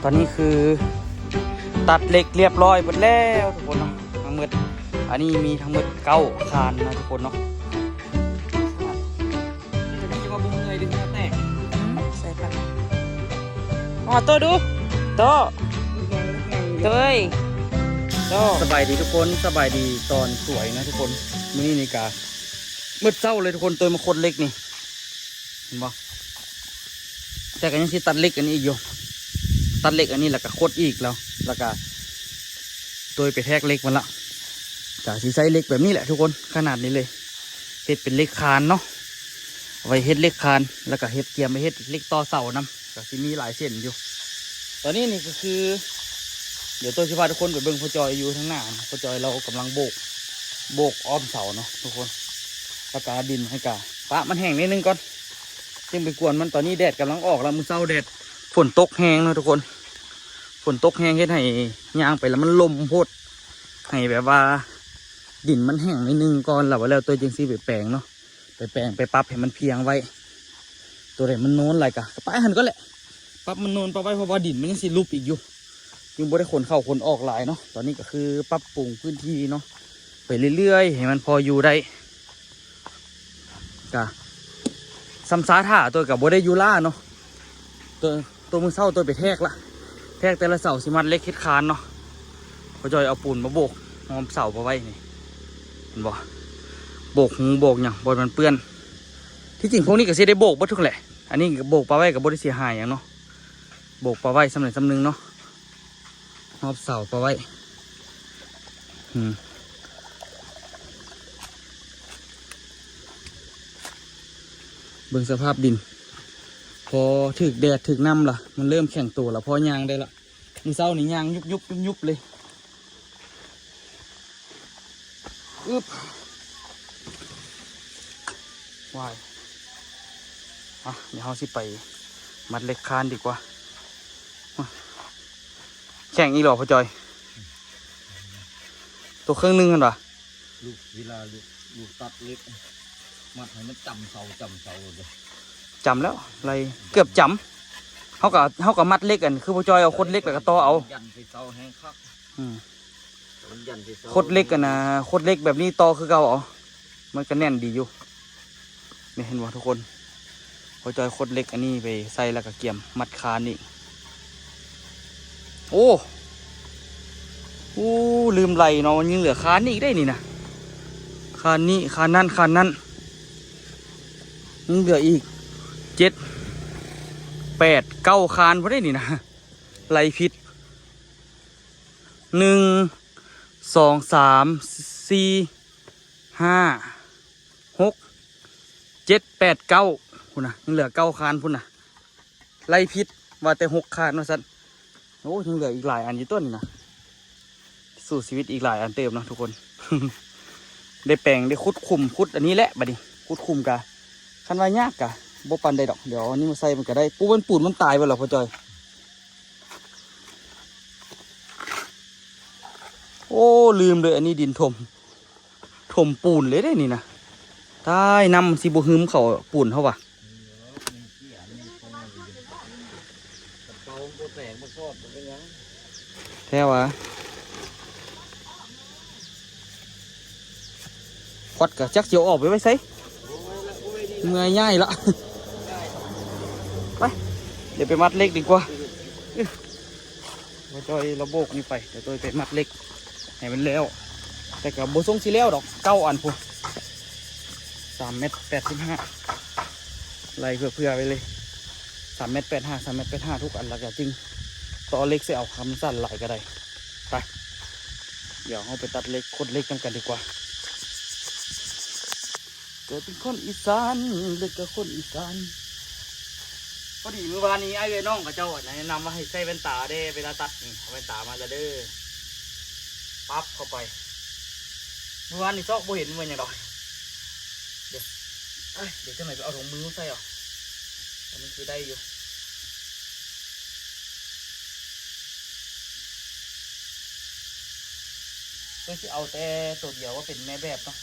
อนนี้คือตัดเหล็กเรียบร้อยหมดแล้วทุกคนเนาะทั้งหมดอันนี้มีทั้งหมด9 คานนะทุกคนเนาะนี่จะมาบุ้งเลยดึงแตกใส่ผักอ๋อโตดูโตเฮ้ยโตสบายดีทุกคนสบายดีตอนสวยนะทุกคนมื้อนี้นี่กามืดเศร้าเลยทุกคนตัวมาคนเล็กนี่เห็นปะแต่ก็ยังสิตัดเหล็กอันนี้อีกอยู่ตัดเหล็กอันนี้แล้วก็โคตรอีกแล้วก็ตัวไปแทกเหล็กมันละกะสีไซส์เหล็กแบบนี้แหละทุกคนขนาดนี้เลยเฮ็ดเป็นเหล็กคานเนาะไว้เฮ็ดเหล็กคานแล้วก็เฮ็ดเกียมไปเฮ็ดเหล็กต่อเสานํก็สิมีหลายเส้นอยู่ตอนนี้นี่ก็คือเดี๋ยวตัวชิพาทุกคนไปเบิ่งพ่อจอยอยู่ทั้งหน้าพ่อจอยเรากำลังโบกอ้อมเสาเนาะทุกคนแล้วก็ดินให้กะปะมันแห้งนิดนึงก่อนจึงไปกวนมันตอนนี้แดดกำลังออกแล้วมื้อเช้าแดดฝนตกแห้งเนาะทุกคนฝนตกแห้งเฮ็ดให้ย่างไปแล้วมันลมโพดให้แบบว่าดินมันแห้งนิดนึงก่อนแล้วตัวจึงซีไปแปลงเนาะไปแปลงไปปรับให้มันเพียงไว้ตัวไหนมันโน้นอะไรกะไปหันก็แหละปรับมันโน้นปรับไว้เพราะว่าดินมันยังสิลุบอีกอยู่ยังบ่ได้ขนเข้าขนออกหลายเนาะตอนนี้ก็คือปรับปรุงพื้นที่เนาะไปเรื่อยๆให้มันพออยู่ได้กะซ้ำซาท่าตัวกับบ่ได้ยูล่าเนาะตัวมือเศร้าตัวไปแทกละแทกแต่ละเสาสิมัดเล็กคิดคานเนาะพอจอยเอาปูนมาโบกหอมเสามาไว้นี่เห็นบ่โบกหูโบกอย่างบนมันเปื้อนที่จริงพวกนี้ก็สิได้โบกบ่ทุกแหละอันนี้โบกปลาไว้กับบ่ได้เสียหายอย่างเนาะโบกปลาไว้สำเร็จสำนึงเนาะหอมเสาปลาไว้เบิ่งสภาพดินพอถึกแดดถึกน้ำล่ะมันเริ่มแข็งตัวแล้วพอยางได้ละมือเศร้านี่ยางยุบเลยอึบวายเดี๋ยวเราสิไปมัดเหล็กคานดีกว่าแข่งอีหรอพ่อจอยตัวเครื่องนึงกันปะลูกเวลาลูกตัดเล็กมัดให้มันจำเสาเลยจำแล้วอะไรเกือบจำเขากับมัดเล็กกันคือพ่อจอยเอาโคตรเล็กแล้วก็ต่อเอายันไปเสาแห้งคักโคตรเล็กกันนะโคตรเล็กแบบนี้ต่อคือเก่าเอามันก็แน่นดีอยู่นี่เห็นบ่ทุกคนพ่อจอยโคตรเล็กอันนี้ไปใส่แล้วก็เกี่ยมมัดคานนี่โอ้ลืมไหลเนาะยังเหลือคานนี่อีกได้นี่นะคานนี้คานนั้นยังเหลืออีก7 8 9 คานพอได้นี่นะไหลผิด1 2 3 4 5 6 7 8 9พุ่นนะยังเหลือ9 คานพุ่นนะไหลผิดว่าแต่6 คานว่าสันโอ้ยังเหลืออีกหลายอันอยู่ต้นนี่นะสู่ชีวิตอีกหลายอันเติมนะทุกคน ได้แปลงได้ขุดอันนี้แหละบัดนี้ขุดคุมกะคันว่ายากกะบ่ปันได้ดอกเดี๋ยวนี่มาใส่มันก็ได้ปูนตายไปหรอพ่อจอยโอ้ลืมเลยอันนี้ดินถมปูนเลยได้นี่นะตายนำสิบหึมเขาปูนเขาวะแท้วะควัดกับจักเจียวออกไปไว้ใส่เมื่อยง่ายละไปเดี๋ยวไปมัดเล็กดีกว่าเราจอยระโบกนี่ไปเดี๋ยวตัวไปมัดเล็กให้มันแล้วแต่กับโบทรงสีแล้วดอก9 อันพู3 เมตร 85ไล่เพื่อไปเลย3 เมตร 85 3 เมตร 85ทุกอันแล้วก็จริงต่อเล็กเสียเอาคำสั้นไหลก็ได้ไปเดี๋ยวเราไปตัดเล็กคนเล็กกันดีกว่าเกิดเป็นคนอีสานเด็กกับคนอีสานพอดีเมื่อวานนี้ไอ้เวน้องกับเจ้าแนะนำว่าให้ใส่แว่นตาได้เวลาตัดนี่เอาแว่นตามาจะเด้อปั๊บเข้าไปเมื่อวานนี้ซอกบ่เห็นมันอย่างดอกเดี๋ยวเจ้าหน่อยไปเอาถุงมือใส่เอาอันนี้คือได้อยู่ก็จะเอาแต่ตัวเดียวว่าเป็นแม่แบบเนาะ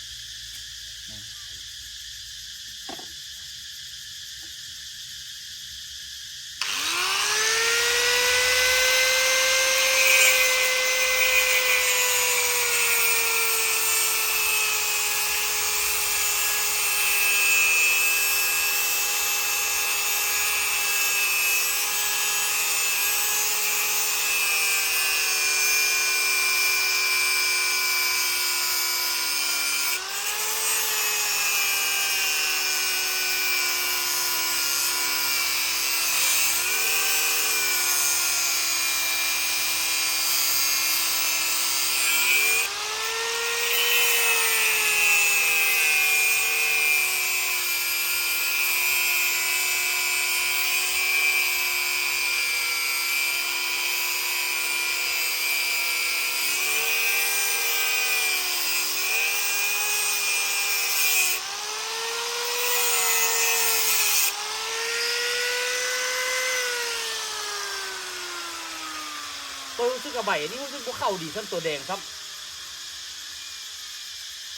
ตัวรู้สึกกับใบนี่รู้สึกว่าเข่าดีขึ้นตัวแดงครับ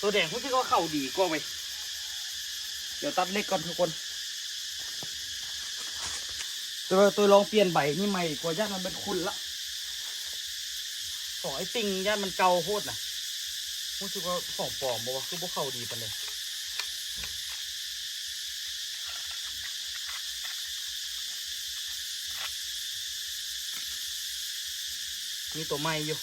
ตัวแดงรู้สึกว่าเข่าดีกว่าไปเดี๋ยวตัดเล็กก่อนทุกคนตัวลองเปลี่ยนใบนี่ใหม่กว่าย่านมันเป็นคุณละของไอ้ติงย่านมันเกาโคตรนะรู้สึกว่าของปลอมบอกว่าคือพวกเข่าดีปานเลยมีตัวใหม่อยู่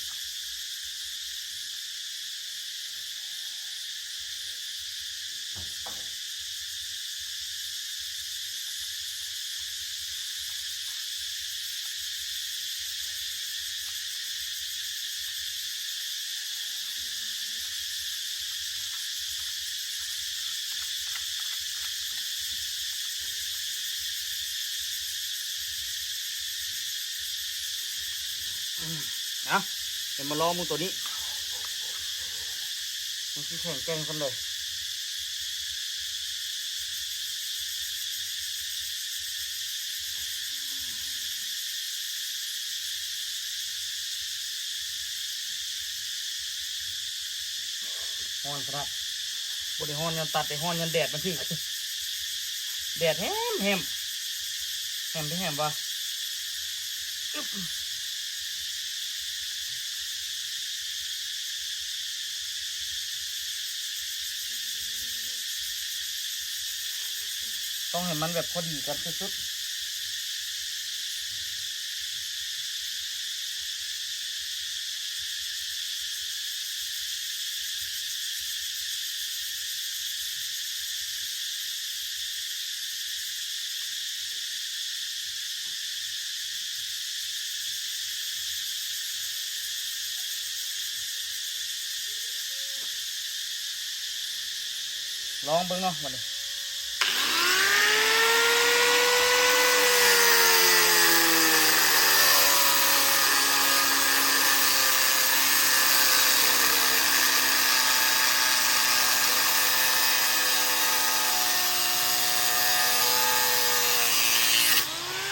นะเดี๋ยวมาลองมึงตัวนี้มันคือแข็งแกร่งกันเลยฮ้อนครับบไดฮ้อนยันตัดไดฮ้อนยันแดดมันถึงแดดแฮมแฮมแฮมที่แฮมวะอึ๊บต้องให้มันแบบพอดีกันสุดๆลองเบิ่งเนาะวันนี้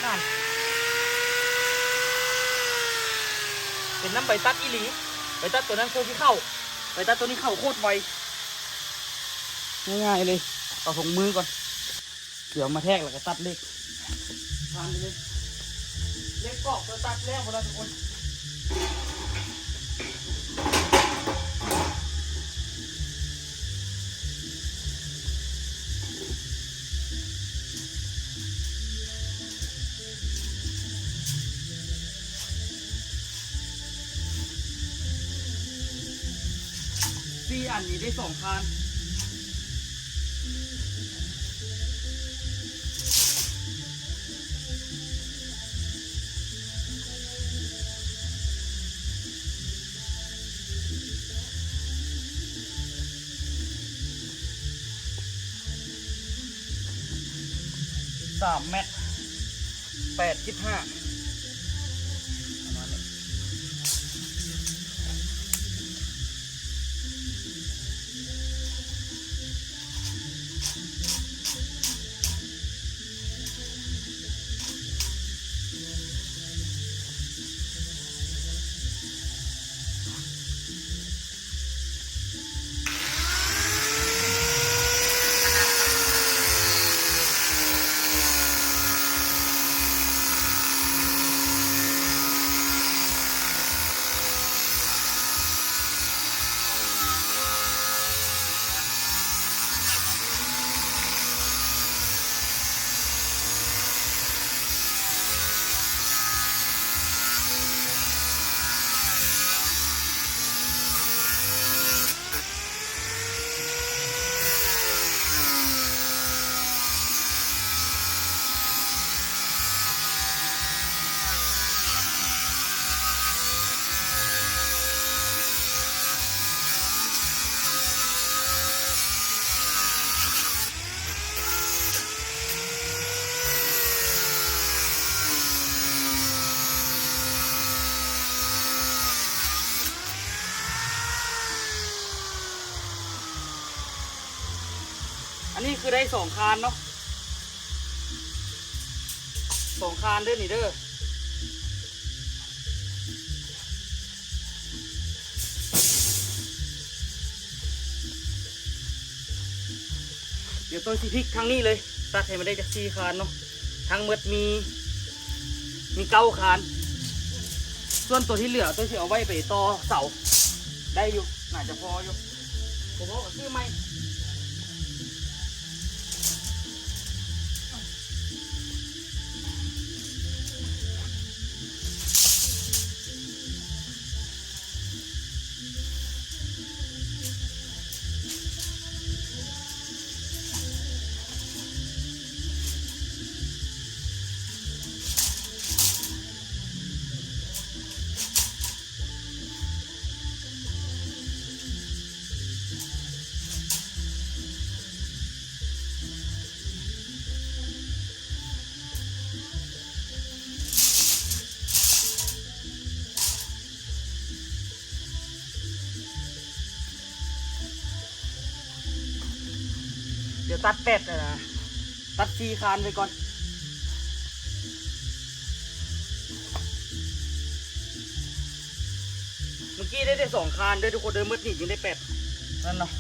นั่นเป็นน้ำใบตัดอีหลีใบตัดตัวนั้นโคที่เข้าใบตัดตัวนี้เข้าโคตรไวง่ายๆเลยเอาถุงมือก่อนเดี๋ยวมาแทกแล้วก็ตัดเล็กทานไปเลยเล็กกรอบตัวตัดแล้วพอแล้วทุกคน4 อันนี้ได้2 คาน3 เมตร 85ประมาณนี้อันนี้คือได้2 คานเนาะ2 คานเด้อนี่เด้อ เดี๋ยวตัวสิพลิกทางนี้เลยตัดให้มันได้จาก4 คานเนาะทั้งหมดมี9 คานส่วนตัวที่เหลือตัวที่เอาไว้ไปต่อเสาได้อยู่น่าจะพออยู่ผมเอาซื้อไหมเดี๋ยวตัดเป็ดเลยนะตัด4 คานไปก่อนเมื่อกี้ได้2 คานด้วยทุกคนเดินมืดนี่จึงได้เป็ดนั่นเนาะ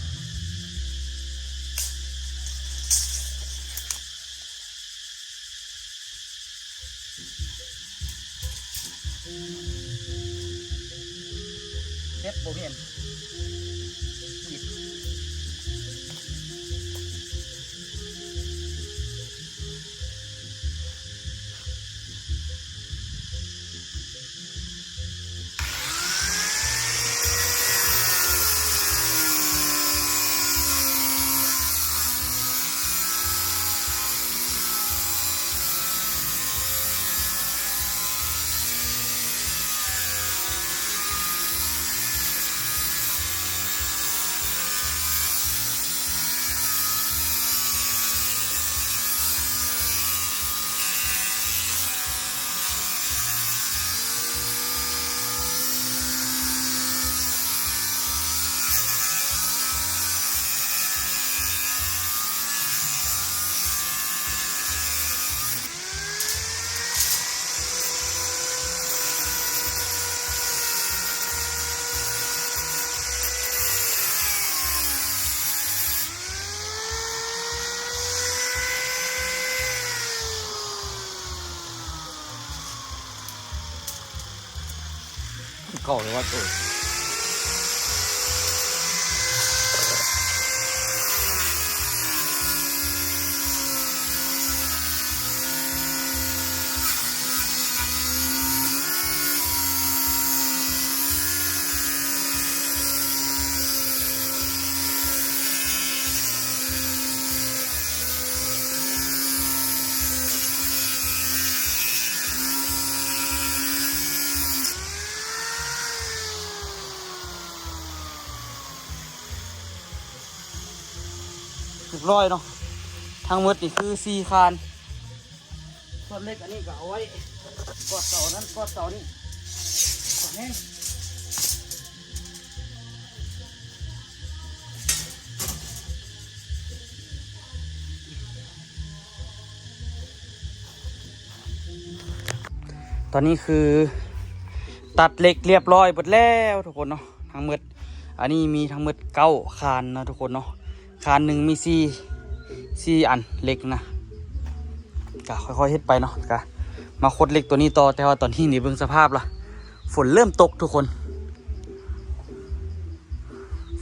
เฮ็ดบ่เห็นหยิบเก่าเลยว่าตัวเรียบร้อยเนาะทั้งหมดนี่คือ4 คานส่วนเล็กอันนี้ก็เอาไว้กอดเสานั้นกอดเสานี่กอดแห้งตอนนี้คือตัดเหล็กเรียบร้อยหมดแล้วทุกคนเนาะทั้งหมดอันนี้มีทั้งหมด9 คานนะทุกคนเนาะคานหนึ่งมี4 อันเหล็กนะก็ค่อยๆเฮ็ดไปเนาะก็มาคดเหล็กตัวนี้ต่อแต่ว่าตอนนี้นี่เบิ่งสภาพละฝนเริ่มตกทุกคน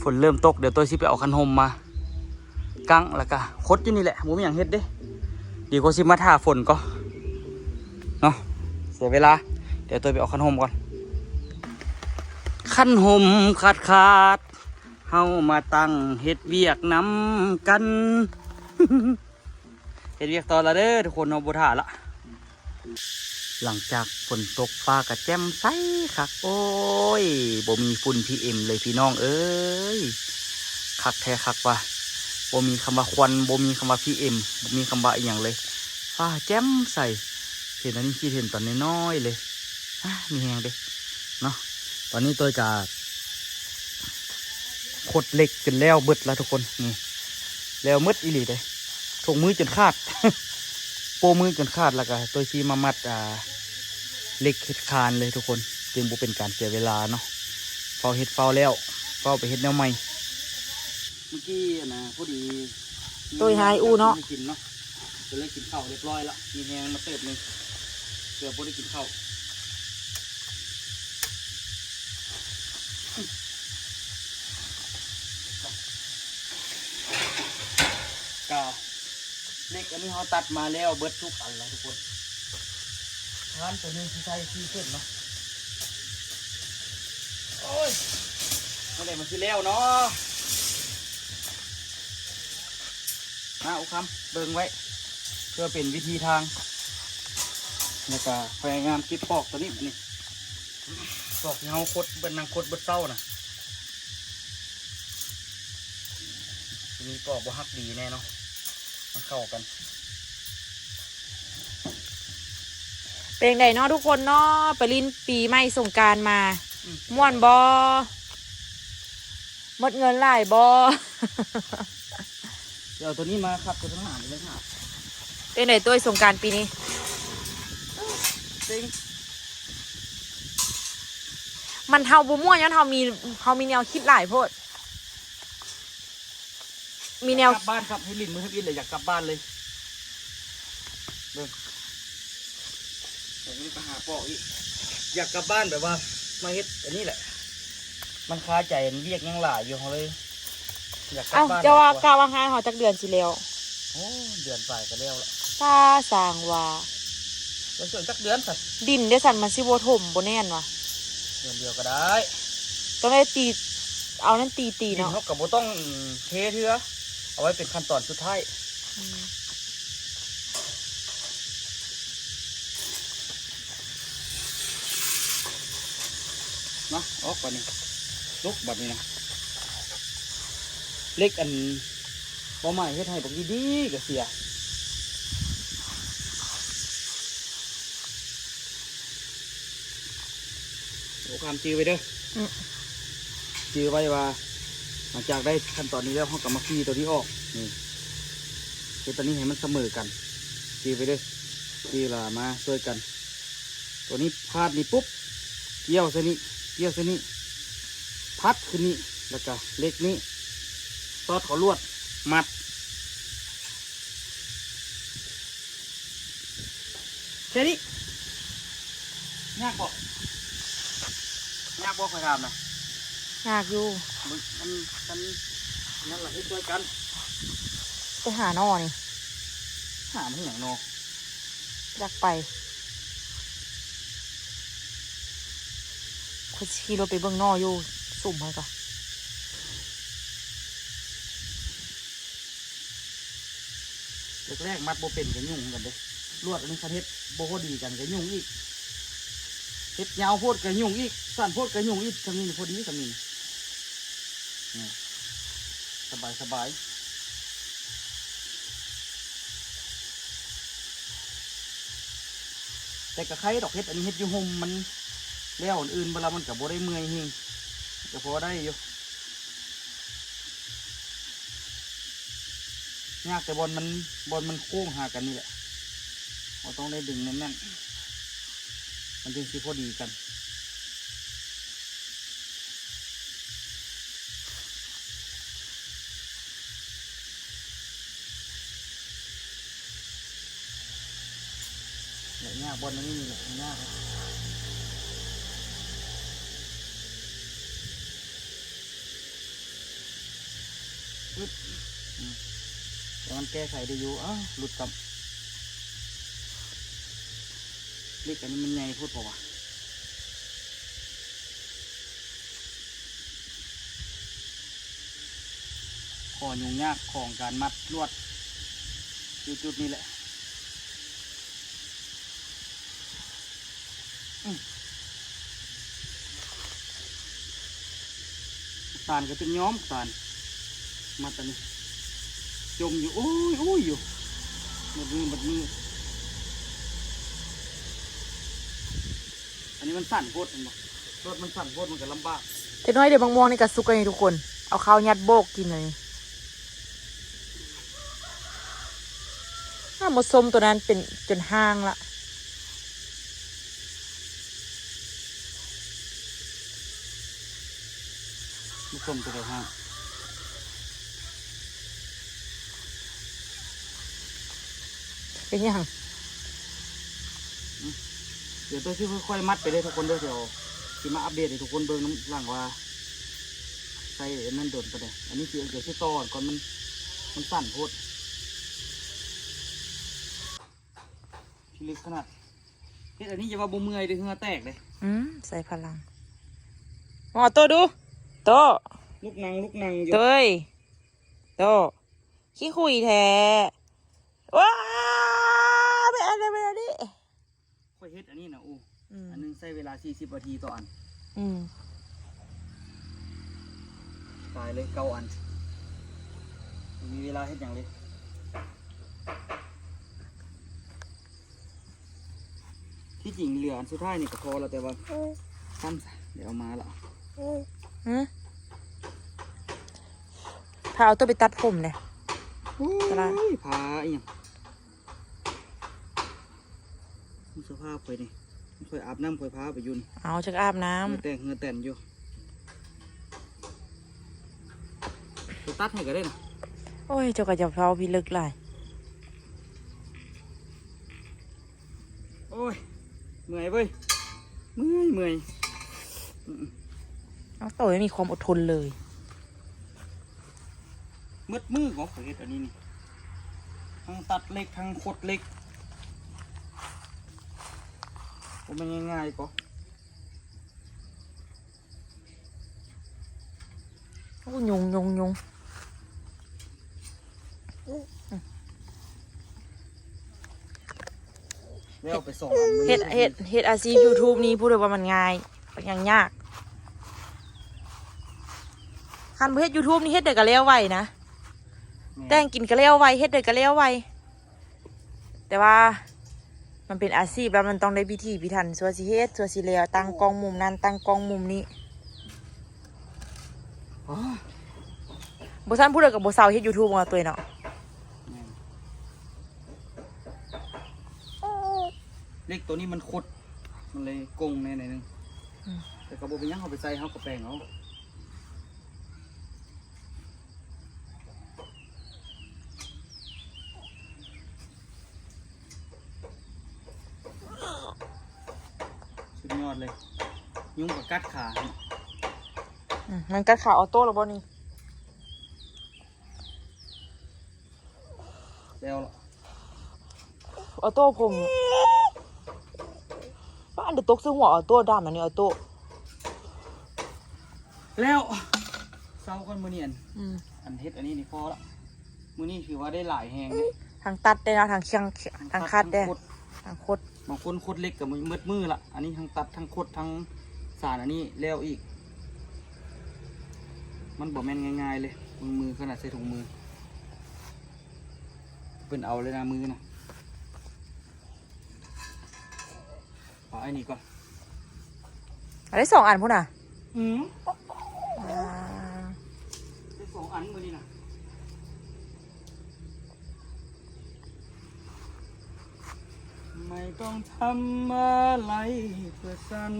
ฝนเริ่มตกเดี๋ยวตัวสิไปเอาคันห่มมากั้งแล้วก็คดอยู่นี่แหละบ่มีหยังเฮ็ดเด้ดีกว่าสิมาท่าฝนก็เนาะเสียเวลาเดี๋ยวตัวไปเอาคันห่มก่อนคันห่มขาดเฮามาตั้งเฮ็ดเวียกน้ำกัน เฮ็ดเวียกต่อละเด้อทุกคนเอาบ่ท่าละหลังจากฝนตกฟ้ากระแจ่มใสคักโอ้ยบ่มีฝุ่น PM เลยพี่น้องเอ้ยคักแท้คักว่ะบ่มีคำว่าควันบ่มีคำว่า PM บ่มีคำว่าอีหยังเลยฟ้าแจ่มใสเห็นอันนี้คิดเห็นตอนน้อยๆเลยมีแฮงเด้เนาะตอนนี้ตัวกาขดเหล็กจนแล้วเบิดแล้วทุกคนนี่แล้วมืดอีหลีเลยถุงมือจนขาด โปมือจนขาดแล้วก็ตัวชีมามัดเหล็กเห็ดคานเลยทุกคนจึงบ่เป็นการเสียเวลาเนาะเฝ้าเห็ดเฝ้าแล้วเฝ้าไปเห็ดแนวใหม่เมื่อกี้นะพอดี ตัวหายอูเนาะ ไม่กินเนาะจะเลยกินข้าวเรียบร้อยละมีแหงมาเติบหนึงเกือบบ่ได้กินข้าวกาเล็กอันนี้เขาตัดมาแล้วเบิดทุกอันแล้วทุกคนร้านตัวนี้ที่ใช้ที่ขึ้นเนาะโอ้ยไม่ได้มันคือแล้วเนาะอุคำเบิ่งไว้เพื่อเป็นวิธีทางแล้วก็พยายามเก็บปอกตัวนี้นี่ปอกที่เขาคดเบิ่นนางคดเบิ่นเศร้านะมีปอกบ่ฮักดีแน่เนาะมันเข้ากัน เป็นไงเนาะทุกคนเนาะไปลินปีใหม่สงกรานต์มาม่วนบอหมดเงินหลายบอ เดี๋ยวตัวนี้มาครับตัวทั้งหางเลยครับ เป็นไงตัวสงกรานต์ปีนี้ จริง มันเฮาบ่ม่วนย้อนเฮามีแนวคิดหลายโพดมีแนว กลับบ้านครับให้ลิ้นมือให้ลิ้นเลยอยากกลับบ้านเลยเบิ่งอยากไปหาปอกอีกอยากกลับบ้านแบบว่ามาเฮ็ดอันนี้แหละมันคาใจมันเรียกยังหลายอยู่เขาเลยอยากกลับ เอ้า บ้าน จะว่า หลย กาวางหาเฮาจักเดือนสิแล้ว โอ้เดือนปลายก็แล้วละ ป้าสร้างว่า แล้วส่วนจักเดือนสัก ดินได้สั่นมันสิบ่ถมบ่แน่นว่ะ เดือนเดียวก็ได้ ต้องได้ตีเอานั่นตี ดิน เนาะ เขากับโบต้องเทเถือเอาไว้เป็นขั้นตอนสุดท้าย อืม นะออกบัดนี้ลุกบัดนี้นะเล็กอันบ่ใหม่เฮ็ดให้บอกดีๆก็เสียโอ้ความจือไปเด้อจือไว้ว่าหลังจากได้ขั้นตอนนี้แล้วเขากลับมาฟีตัวที่ออกนี่เฮ็ดตัวนี้ให้มันเสมอกันจือไปเด้อจือละมาช่วยกัน ตัวนี้พาดนี่ปุ๊บเกี่ยวเส้นนี้เกี่ยวเส้นนี้พัดขึ้นนี่แล้วก็เล็กนี้ซอสขอลวดมัดแค่นี้ยากบ่ยากบ่คอยทำนะ ยากอยู่ มันนั่นแหละให้ช่วยกัน ไปหาหนอนี่ หามันอย่างโน อยากไปคนขี่รถไปเบิ่งหนออยู่สุ่มให้ก่อน แรกๆมัดโบเป็นกันยุ่งกันเด้ลวดอันนี้คันเฮ็ดโบพอดีกันกันยุ่งอีกเฮ็ดยาวโพดกันยุ่งอีกสั้นโพดกันยุ่งอีกสมินพอดีสมินนี่สบายสบายแต่กระไข่ดอกเฮ็ดอันนี้เฮ็ดอยู่ห่มมันแล้วอันอื่นเวลามันกับโบได้เมื่อยหิงจะพอได้อยู่ยากแต่บอลมันโค้งหากันนี่แหละเราต้องได้ดึงแน่นๆมันจึงสิพอดีกันแหละยากบอลมันนี่แหละยากปึ๊บแต่มันแก้ไขได้อยู่อ้าวหลุดกับเล็กอันนี้มันใหญ่พูดเปล่าวะขอยุ่งยากของการมัดลวดจุดนี้แหละตาลก็เป็นย้อมตาลมัดอันนี้จมอยู่โอ้ยอยู่หมดมืออันนี้มันสั่นโคตรมันบอกรถมันสั่นโคตรมันก็ลำบาก เด็กน้อยเดี๋ยวบางม่วงนี่ก็สุกกันนี่ทุกคนเอาข้าวยัดโบกกินเลยหมดส้มตัวนั้นเป็นจนห้างละ มุกคมตัวเดียวห้า เป็นยัง เดี๋ยวตัวที่ค่อยๆมัดไปเลยทุกคนเดี๋ยวที่มาอัปเดตให้ทุกคนเบิ่งน้ำหลังว่าใส่นั่นโดนไปเลยอันนี้คือเดี๋ยวที่ต่อก่อนมันสั่นโพดที่ลึกขนาดเฮ็ดอันนี้อย่าว่าบ่เมื่อยเด้อเหงื่อแตกเลย ใส่พลังอ๋อโตดูโต ลูกนางอยู่ เต้ยโตขี้คุยแท้ว้าไปอันนี้ไปอันนี้ ค่อยเฮ็ดอันนี้นะอู้อันนึงใช้เวลา40นาทีต่ออัน ตายเลย9 อันมีเวลาเฮ็ดอย่างเลยที่จริงเหลืออันสุดท้ายนี่ก็พอแล้วแต่ว่าซ้ำเดี๋ยวเอามาละ พาเอาตัวไปตัดผมเนี่ย อะไร พาอีหยังมีสภาพไปนี่ค่อยอาบน้ำค่อยพาไปอยุ่น เอาจากอาบน้ เหงื่อแตนอยู่ไปตัดให้ก็ได้นะ ำโอ้ยเจ้าก็จะเผาพี่ลึกหลาย โอ้ยเมื่อยเว้ยเมื่อย น้องโตไม่มีความอดทนเลย มือของข่อยเฮ็ดอันนี้นี่ทั้งตัดเล็กทั้งขดเล็กผมมันง่ายๆก็ โอ้ยุง แล้วเอาไปส่งอันมื้อ เฮ็ นี้ ดอาชีพ YouTube นี้พูดเลยว่ามันง่ายเป็นอย่างยากคันบ่เฮ็ด YouTube นี่เฮ็ดได้ก็แล้วไวนะแต่งกินก็แล้วไวเฮ็ดได้ก็แล้วไวแต่ว่ามันเป็นอาชีพแล้วมันต้องได้พิธีพิถันสัวสิเฮ็ดสัวสิแล้วตั้งกล้องมุมนั้นตั้งกล้องมุมนี้ อ๋อ บ่ทันพูดเลยกับบ่เซาเฮ็ด YouTube เอาตัวเนาะ เล็กตัวนี้มันขดมันเลยกงในไหนนึงแต่กระบอกเป็นยังเอาไปใส่เขากระแปงเอาสุดยอดเลยยุ่งกับกัดขา มันกัดขาออโต้แล้วบ่นี่ แล้วล่ะ ออโต้ผมว่าอันเดอร์ตกซึ่งหัวออโต้ดำอันนี้ออโต้ แล้วเศร้าคนมือเนียน อืม อันเฮ็ดอันนี้นี่พอละมือนี้ถือว่าได้หลายแหงเลย ทางตัดได้นะทางเคียงทางคัดได้ ทั้งข ทางคด บางคนขดเล็กกับมือละอันนี้ทั้งตัดทั้งขดทั้งสารอันนี้แล้วอีก มันบอกแม่นง่ายๆเลยมือขนาดใส่ถุงมือเป็นเอาเลยนะมือนะเอาไอ้นี่ก่อน อันได้2 อันพุ่นน่ะ ได้2 อันมือนี่นะไม่ต้องทำอะไรเพื่อฉัน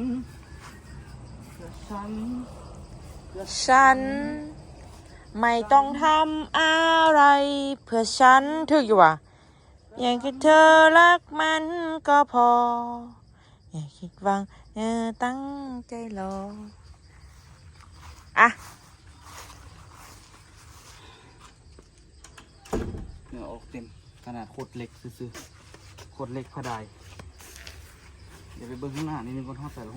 ฉันไม่ต้องทำอะไรเพื่อฉันถึกอยู่ว่ะอย่างแค่เธอรักมันก็พออย่าคิดหวังตั้งใจรออ่ะ เนื้อออกเต็มขนาดโคตรเล็กซื่อๆโคตรเล็กพอได้เดี๋ยวไปเบิ้งข้างหน้านี่นึงก่อนทอดใส่แล้ว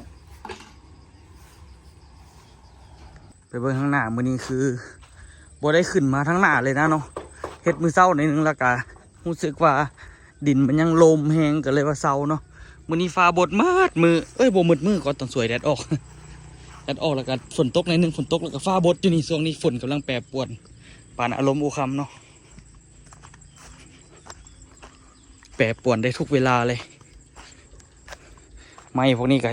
ไปเบิ้งข้างหน้ามือนี้คือบ่ได้ขึ้นมาทั้งหน้าเลยนะเนาะเฮ็ดมือเศร้าในนึงและกะรู้สึกว่าดินมันยังลมแห้งกันเลยว่าเศร้าเนาะมือนี้ฟ้าบดมืดมือบ่มืดมือก่อนตอนสวยแดดออก แดดออกแล้วก็ฝนตกในนึงฝนตกแล้วก็ฟ้าบดอยู่นี่ช่วงนี้ฝนกำลังแปรปรวนปานอารมณ์โอคัมเนาะแปรปรวนได้ทุกเวลาเลยไม่พวกนี้ไง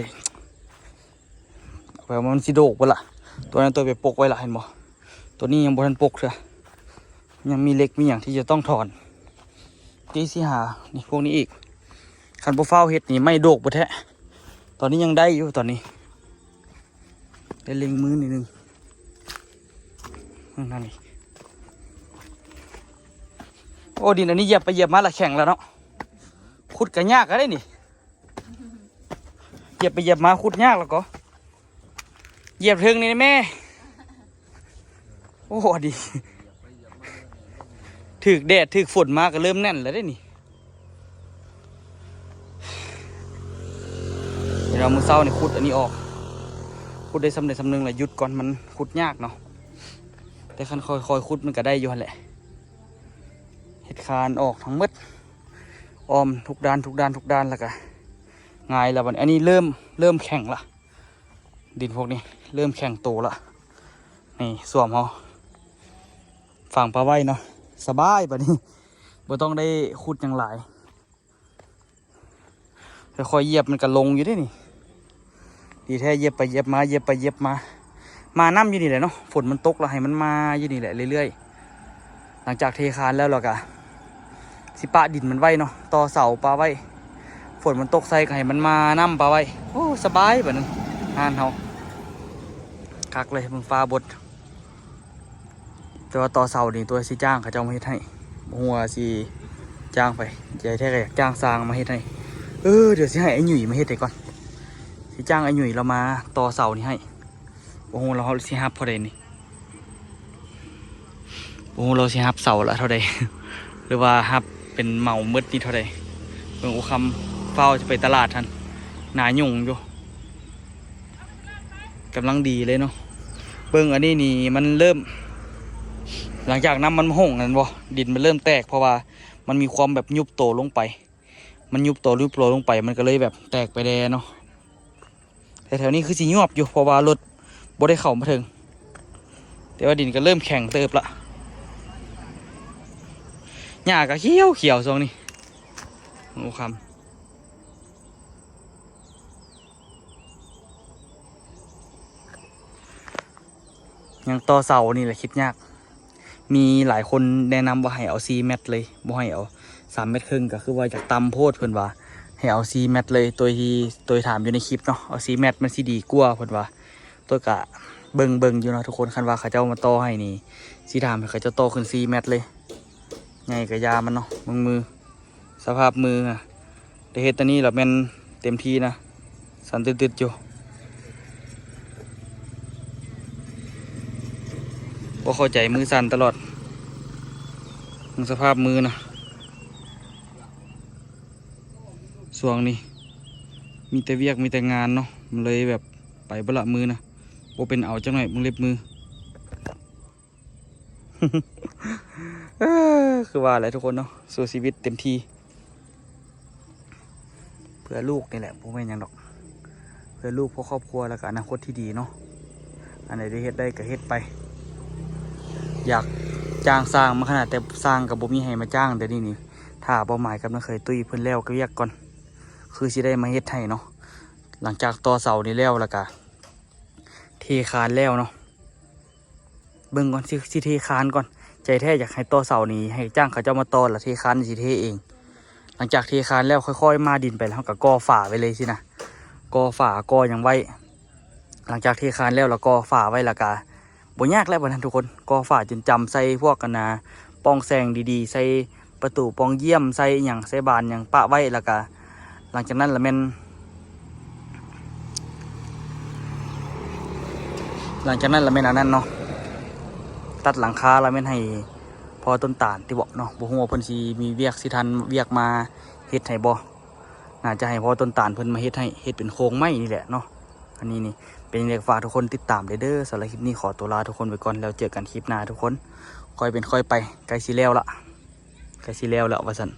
แบบมันสิโดกไปละตัวนั้นตัวไปปกไว้ละเห็นบ่ตัวนี้ยังบ่ทันปกเถอะยังมีเล็กมีอย่างที่จะต้องถอนที่สิหานี่พวกนี้อีกคันบ่เฝ้าเห็ดนี่ไม่โดกบ่แท้ตอนนี้ยังได้อยู่ตอนนี้ได้เล็งมือนิดนึงนั่นนี่โอ้ดินอันนี้เหยียบไปเหยียบมาละแข็งแล้วเนาะ ขุดกันยากก็ได้นี่เหยียบไปเหยียบมาขุดยากแล้วก็เหยียบถึงนี่แม่โอ้ดีถึกแดดถึกฝนมาก็เริ่มแน่นแล้วได้นี่เดี๋ยวเรามือเศร้านี่ขุดอันนี้ออกขุดได้สำเร็จสำนึงแหละหยุดก่อนมันขุดยากเนาะแต่คันคอยขุดมันก็ได้อยู่แหละเห็ดคานออกทั้งหมดออมทุกด้านแล้วก็ง่ายแล้ววันอันนี้เริ่มแข็งละดินพวกนี้เริ่มแข็งโตละนี่สวมเขาฝั่งปลาไว้เนาะสบายแบบนี้บ่ต้องได้ขุดอย่างหลายค่อยๆเหยียบมันก็ลงอยู่ด้วยนี่ดีแท้เหยียบไปเหยียบมามาน้ำอยู่นี่แหละเนาะฝนมันตกแล้วให้มันมาอยู่นี่แหละเรื่อยๆหลังจากเทคานแล้วเราก็สิปะดินมันไว้เนาะต่อเสาปลาไว้ฝนมันตกใส่ก็ให้มันมาน้ำปลาไว้โอ้สบายแบบนั้นงานเขาคักเลยมึงฟ้าบดแต่ว่าต่อเสานี่ตัวสิจ้างเขาจะมาเฮ็ดให้หัวสิจ้างไปใจแท้ก็อยากจ้างสร้างมาเฮ็ดให้เดี๋ยวสิให้ไอ้หนุ่ยมาเฮ็ดให้ก่อนสิจ้างไอ้หนุ่ยเรามาต่อเสานี่ให้โอ้โหเราสิฮับเท่าใดนี่โอ้โหเราสิฮับเสาละเท่าใด หรือว่าฮับเป็นเหมามืดนี่เท่าใดเบิ่งอุคำเฝ้าจะไปตลาดทันหนาหยุ่งอยู่กำลังดีเลยเนาะเบิ่งอันนี้นี่มันเริ่มหลังจากน้ำมันห่งนั่นบ่ดินมันเริ่มแตกเพราะว่ามันมีความแบบยุบโตลงไปมันยุบโตลงไปมันก็เลยแบบแตกไปแดเนาะแต่แถวนี้คือสิยวบอยู่เพราะว่ารถบ่ได้เข้ามาถึงแต่ว่าดินก็เริ่มแข็งเติบละหญ้าก็เขียวทรงนี้โอ้คำยังต่อเสานี่แหละคิดยากมีหลายคนแนะนำว่าให้เอา4 เมตรเลยบ่ให้เอา3 เมตรครึ่งก็คือว่าจากตำโพดเพิ่นว่าให้เอา4 เมตรเลยตัวถามอยู่ในคลิปเนาะเอา4 เมตรมันสิดีกว่าเพิ่นว่าตัวกะเบิ่งอยู่เนาะทุกคนคันว่าเขาเจ้ามาต่อให้นี่สิถามให้เขาเจ้าต่อขึ้น4 เมตรเลยไงกะยามันเนาะมือสภาพมืออะแต่เฮ็ดตอนนี้เราเป็นเต็มที่นะสั่นตึดๆอยู่บ่เข้าใจมือสั่นตลอดสภาพมือนะส่วงนี้มีแต่เวียกมีแต่งานเนาะมันเลยแบบไปบละมือนะโบเป็นเอาจังหน่อยมึงเล็บมือ คือว่าอะไรทุกคนเนาะสู้ชีวิตเต็มที่เพื่อลูกนี่แหละผมไม่ยังดอกเพื่อลูกเพื่อครอบครัวแล้วก็อนาคตที่ดีเนาะอันไหนได้เฮ็ดได้ก็เฮ็ดไปอยากจ้างสร้างมาขนาดแต่สร้างกับบ่มีให้มาจ้างแต่นี่ถ้าเป้าหมายกับนักเคยตุ้ยเพิ่นแล้วก็เรียกก่อนคือสิได้มาเฮ็ดให้เนาะหลังจากต่อเสานี่แล้วก็เทคานแล้วเนาะเบิ่งก่อนสิเทคานก่อนใจแท้อยากให้ต่อเสานี่ให้จ้างเขาเจ้ามาต่อแล้วเทคานสิเทเองหลังจากเทคานแล้วค่อยๆมาดินไปแล้วก็ก่อฝาไว้เลยสินะก่อฝาก่ออย่างไว้หลังจากเทคานแล้วก่อฝาไว้แล้วก็บ่ยากแล้วบ่นั้นทุกคนก่อฝาจนจำใส่พวกกันนะปองแสงดีๆใส่ประตูปองเยี่ยมใส่หยังใส่บานหยังปะไว้แล้วก็หลังจากนั้นละแม่นอันนั้นเนาะตัดหลังคาละแม่นให้พอต้นตาลที่บอกเนาะบ่ฮู้ว่าเพิ่นสิมีเวียกสิทันเวียกมาเฮ็ดให้บ่น่าจะให้พอต้นตาลเพิ่นมาเฮ็ดให้เฮ็ดเป็นโครงไม้นี่แหละเนาะอันนี้นี่เป็นเรียกฝากทุกคนติดตามเด้อสำหรับคลิปนี้ขอตัวลาทุกคนไปก่อนแล้วเจอกันคลิปหน้าทุกคนค่อยเป็นค่อยไปใกล้สิแล้วละว่าซั่น